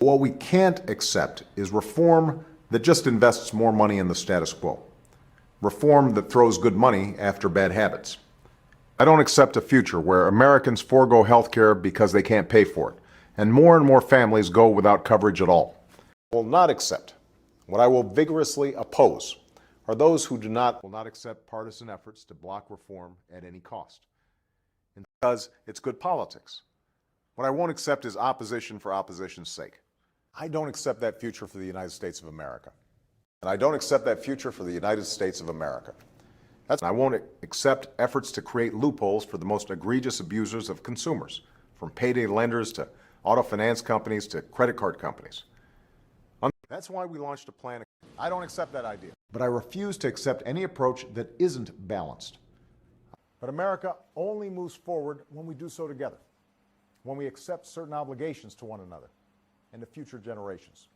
What we can't accept is reform that just invests more money in the status quo. Reform that throws good money after bad habits. I don't accept a future where Americans forego health care because they can't pay for it, and more families go without coverage at all. I will not accept, what I will vigorously oppose, are those who will not accept partisan efforts to block reform at any cost. And because it's good politics. What I won't accept is opposition for opposition's sake. I don't accept that future for the United States of America. And I don't accept that future for the United States of America. I won't accept efforts to create loopholes for the most egregious abusers of consumers, from payday lenders to auto finance companies to credit card companies. That's why we launched a plan. I don't accept that idea. But I refuse to accept any approach that isn't balanced. But America only moves forward when we do so together, when we accept certain obligations to one another and to future generations.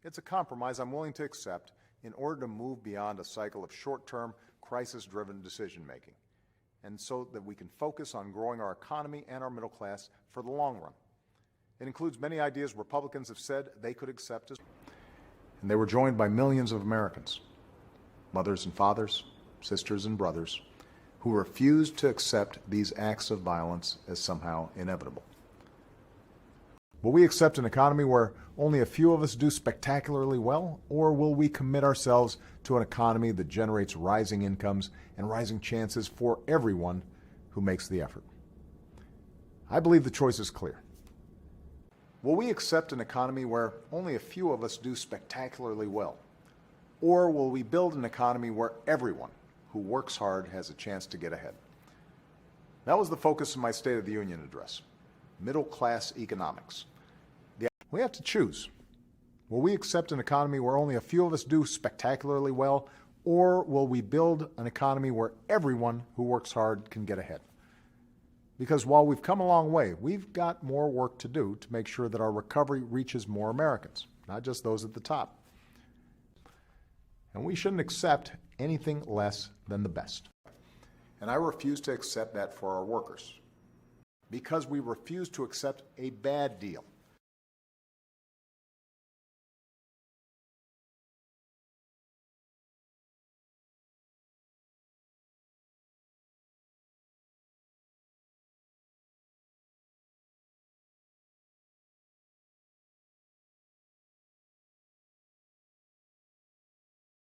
It's a compromise I'm willing to accept in order to move beyond a cycle of short-term, crisis-driven decision-making, and so that we can focus on growing our economy and our middle class for the long run. It includes many ideas Republicans have said they could accept as well. And they were joined by millions of Americans, mothers and fathers, sisters and brothers, who refused to accept these acts of violence as somehow inevitable. Will we accept an economy where only a few of us do spectacularly well, or will we commit ourselves to an economy that generates rising incomes and rising chances for everyone who makes the effort? I believe the choice is clear. Will we accept an economy where only a few of us do spectacularly well? Or will we build an economy where everyone who works hard has a chance to get ahead? That was the focus of my State of the Union address, middle-class economics. We have to choose. Will we accept an economy where only a few of us do spectacularly well, or will we build an economy where everyone who works hard can get ahead? Because while we've come a long way, we've got more work to do to make sure that our recovery reaches more Americans, not just those at the top. And we shouldn't accept anything less than the best. And I refuse to accept that for our workers, because we refuse to accept a bad deal.